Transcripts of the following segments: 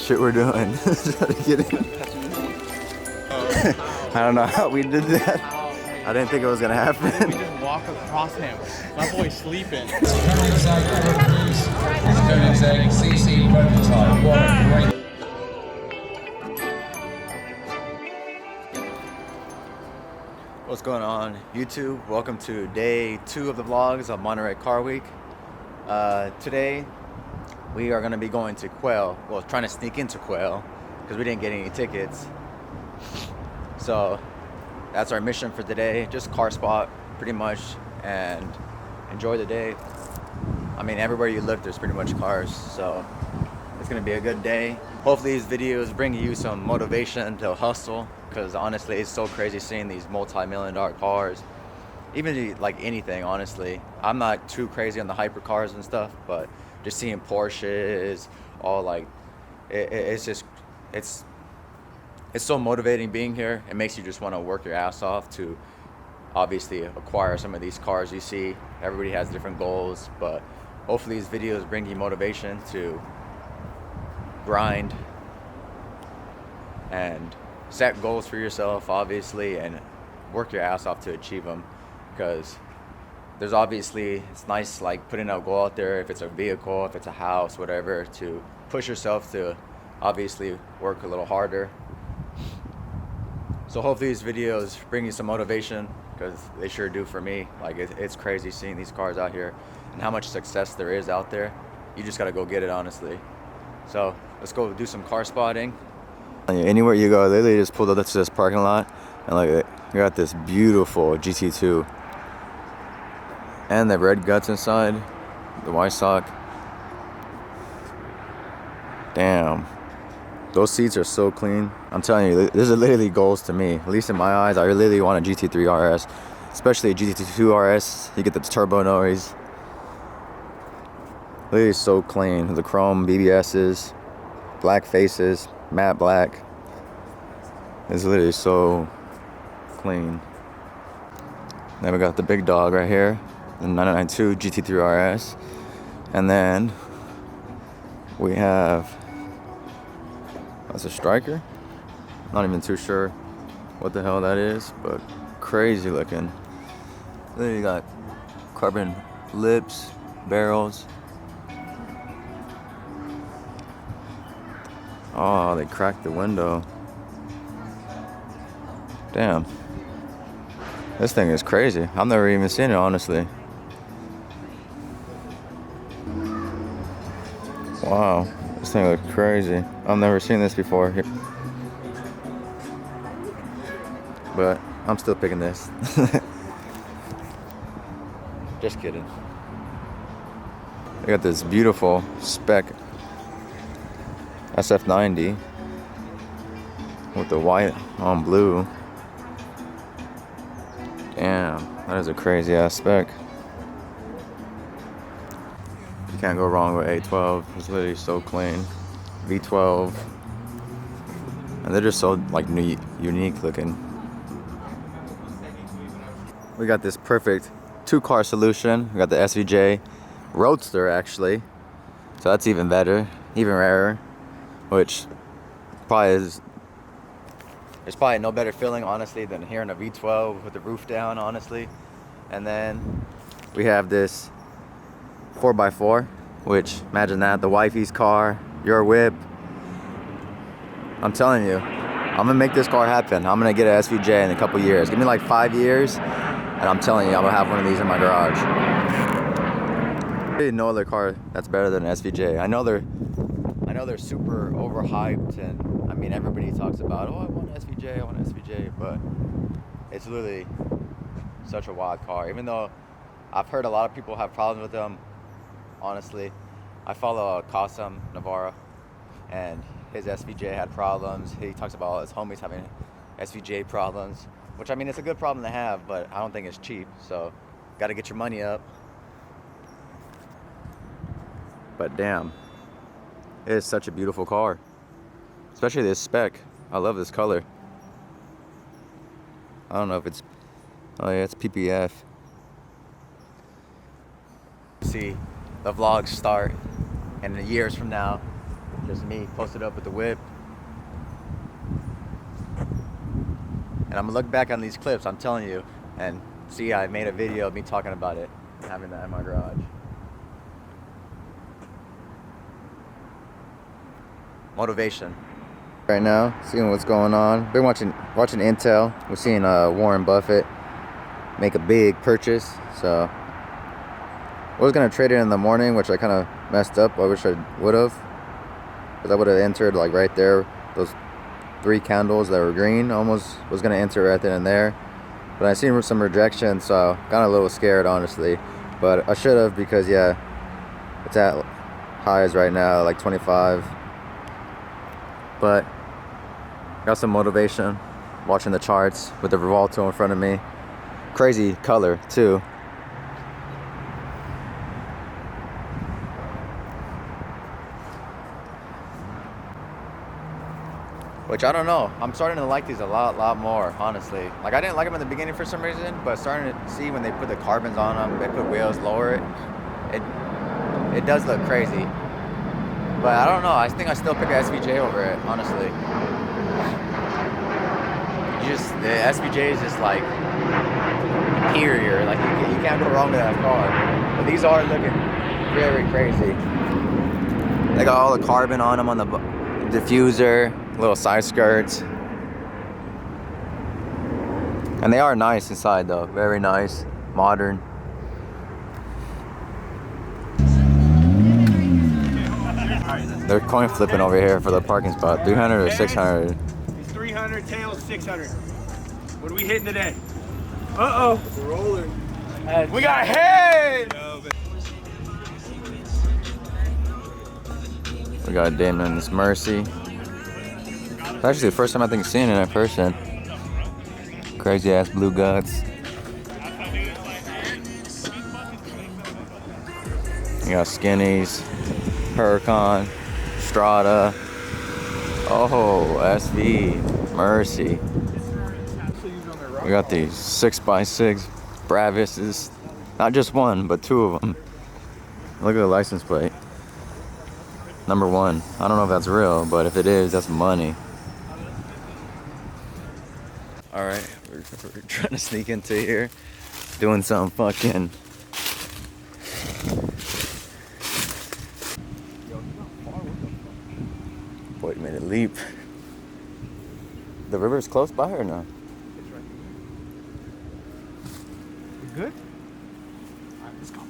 shit we're doing. Try to get in. I don't know how we did that. I didn't think it was gonna happen. We just walk across him. My boy's sleeping. CC prototype. What a great. What's going on, YouTube? Welcome to day 2 of the vlogs of Monterey Car Week. Today we are going to be going to Quail. Well, trying to sneak into Quail because we didn't get any tickets. So that's our mission for today. Just car spot pretty much and enjoy the day. I mean, everywhere you look there's pretty much cars, so it's going to be a good day. Hopefully these videos bring you some motivation to hustle, because honestly it's so crazy seeing these multi-million-dollar cars, even like anything. Honestly, I'm not too crazy on the hypercars and stuff, but just seeing Porsches, all like it's so motivating being here. It makes you just want to work your ass off to obviously acquire some of these cars. You see everybody has different goals, but hopefully these videos bring you motivation to grind and set goals for yourself, obviously, and work your ass off to achieve them. Because there's obviously, it's nice like putting a goal out there, if it's a vehicle, if it's a house, whatever, to push yourself to obviously work a little harder. So hopefully these videos bring you some motivation, because they sure do for me. Like it's crazy seeing these cars out here and how much success there is out there. You just gotta go get it, honestly. So let's go do some car spotting. Anywhere you go, they literally just pulled up to this parking lot, and like we got this beautiful GT2 and the red guts inside, the white sock. Damn, those seats are so clean. I'm telling you, this is literally goals to me. At least in my eyes, I literally want a GT3 RS, especially a GT2 RS. You get the turbo noise. Literally so clean. The chrome BBSs, black faces, matte black. It's literally so clean. Then we got the big dog right here, the 992 GT3 RS. And then we have, that's a striker. Not even too sure what the hell that is, but crazy looking. Then you got carbon lips, barrels. Oh, they cracked the window. Damn. This thing is crazy. I've never even seen it, honestly. Wow. This thing looks crazy. I've never seen this before. But I'm still picking this. Just kidding. I got this beautiful spec SF90 with the white on blue. Damn, that is a crazy ass spec. You can't go wrong with A12. It's literally so clean. V12, and they're just so like unique looking. We got this perfect 2-car solution. We got the SVJ Roadster, actually, so that's even better, even rarer. Which probably is, there's probably no better feeling, honestly, than hearing a V12 with the roof down, honestly. And then we have this 4x4, which, imagine that, the wifey's car, your whip. I'm telling you, I'm gonna make this car happen. I'm gonna get an SVJ in a couple years. Give me like 5 years, and I'm telling you, I'm gonna have one of these in my garage. There's no other car that's better than an SVJ. I know they're super overhyped, and I mean everybody talks about, oh, I want an SVJ, I want an SVJ, but it's literally such a wild car. Even though I've heard a lot of people have problems with them, honestly, I follow Qasim Navarro, and his SVJ had problems. He talks about all his homies having SVJ problems, which, I mean, it's a good problem to have, but I don't think it's cheap, so got to get your money up. But damn, it is such a beautiful car, especially this spec. I love this color. I don't know if it's, oh yeah, it's PPF. See the vlogs start, and years from now, Just me posted up with the whip. And I'm gonna look back on these clips, I'm telling you, and see I made a video of me talking about it, having that in my garage. Motivation. Right now, seeing what's going on. Been watching Intel. We're seeing Warren Buffett make a big purchase. So I was gonna trade it in the morning, which I kind of messed up. I wish I would have, because I would have entered like right there. Those 3 candles that were green, almost was gonna enter right then and there. But I seen some rejection, so got a little scared, honestly. But I should have, because yeah, it's at highs right now, like 25. But got some motivation watching the charts with the Rivalto in front of me. Crazy color too. Which I don't know. I'm starting to like these a lot more, honestly. Like I didn't like them in the beginning for some reason, but starting to see when they put the carbons on them, they put wheels lower, it does look crazy. But I don't know. I think I still pick a SVJ over it, honestly. The SVJ is just like superior. Like you can't go wrong with that car. But these are looking very crazy. They got all the carbon on them on the diffuser, little side skirts. And they are nice inside though. Very nice, modern. They're coin flipping over here for the parking spot. 300 or 600. It's 300, tails 600. What are we hitting today? Uh-oh. We're rolling. We got head! We got Damon's Mercy. It's actually the first time I think seeing it in person. Crazy ass blue guts. You got Skinnies, Huracan, Strada. Oh, SV, Mercy. We got these 6x6 Bravises. Not just one, but 2 of them. Look at the license plate. Number 1. I don't know if that's real, but if it is, that's money. Alright, we're trying to sneak into here. Doing some fucking... Boy, made a leap. The river's close by or no? It's right here. We good? Alright, let's go.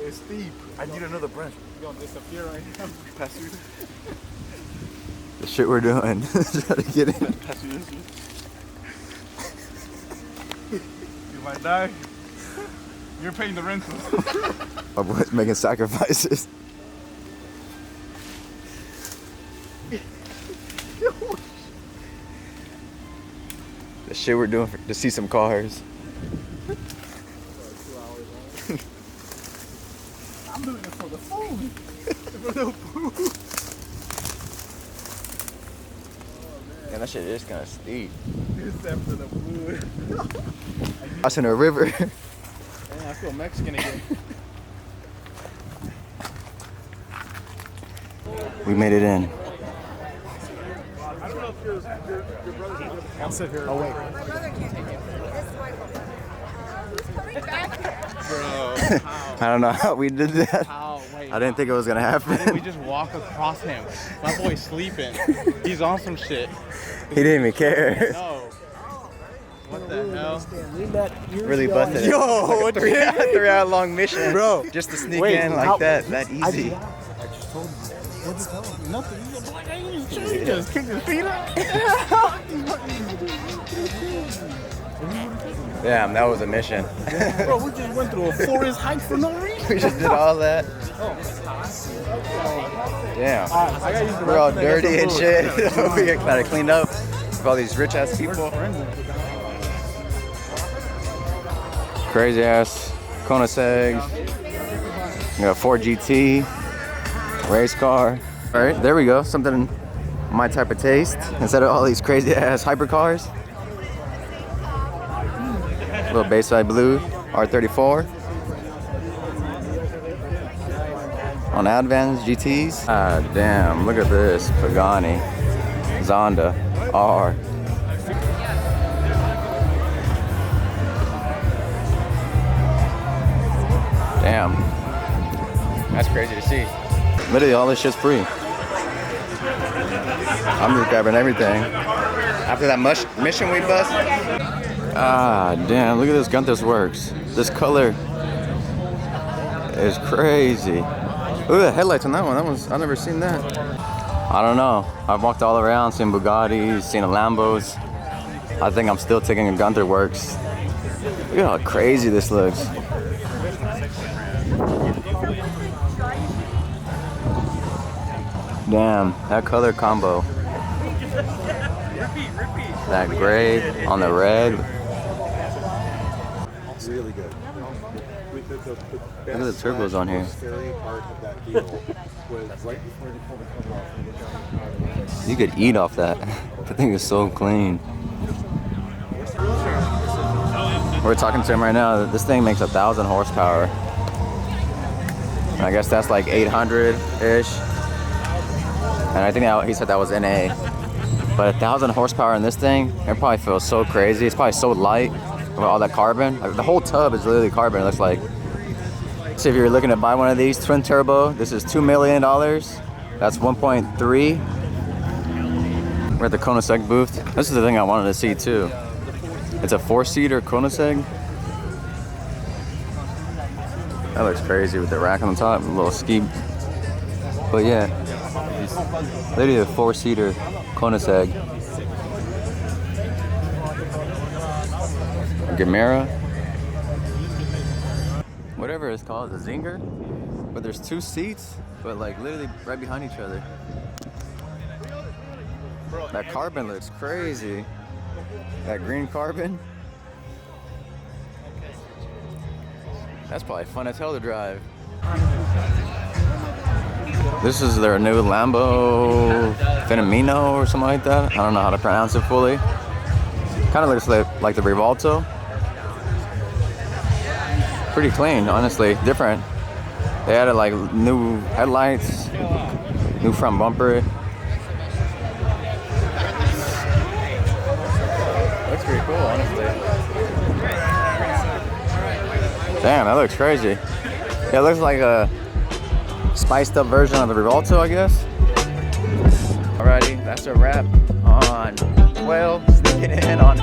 It's steep. I need another branch. You're gonna disappear right now. Pass through. The shit we're doing. Try to get in. Pass through this. You might die. You're paying the rental. My boy's making sacrifices. The shit we're doing to see some cars. I'm doing it for the food. For the food. Man, that shit is kind of steep. It's after the food. Crossing a river. Man, I feel Mexican again. We made it in. I don't know if your brother's. I'll sit here. Oh, wait. Bro, how? I don't know how we did that. How? Wait, I didn't think it was gonna how did we happen. just walk across him? My boy's sleeping. He's on some shit. He didn't even care. No. What the hell? Really busted it. Yo, Like a 3-hour long mission, Bro, just to sneak wait, in like how- that easy. I just told you. What the hell? Nothing. He's a black alien. He just kicked his feet up. Damn, that was a mission. Bro, we just went through a forest hike for no reason. We just did all that. Damn. I gotta use the We're all restroom, I got dirty some and food. shit. We get kind of cleaned up with all these rich ass people. Crazy ass Koenigsegg. We got 4GT race car. All right, there we go. Something my type of taste instead of all these crazy ass hypercars. Little Bayside Blue R34. on Advans GTs. Ah, damn, look at this. Pagani, Zonda, R. Damn. That's crazy to see. Literally all this shit's free. I'm just grabbing everything. After that mission we bust. Ah, damn, look at this Gunther's Works. This color is crazy. Look at the headlights on that one. I've never seen that. I don't know. I've walked all around, seen Bugattis, seen a Lambos. I think I'm still taking a Gunther Works. Look at how crazy this looks. Damn, that color combo. That gray on the red. Really good. Look at the turbos on here. You could eat off that. The thing is so clean. We're talking to him right now. This thing makes 1,000 horsepower. I guess that's like 800-ish. And I think he said that was NA. But 1,000 horsepower in this thing, it probably feels so crazy. It's probably so light with all that carbon. Like, the whole tub is literally carbon, it looks like. So if you're looking to buy one of these twin turbo, this is $2 million. That's 1.3. We're at the Koenigsegg booth. This is the thing I wanted to see too. It's a 4-seater Koenigsegg. That looks crazy with the rack on the top, a little ski. But yeah, literally a 4-seater Koenigsegg. Gamera. Whatever it's called, the Zinger. But there's 2 seats, but like literally right behind each other. That carbon looks crazy. That green carbon. That's probably fun as hell to drive. This is their new Lambo Fenomeno or something like that. I don't know how to pronounce it fully. Kind of looks like the Rivolto. Pretty clean, honestly. Different. They added like new headlights, new front bumper. Looks pretty cool, honestly. Damn, that looks crazy. Yeah, it looks like a spiced up version of the Rivolto, I guess. Alrighty, that's a wrap on sneaking in on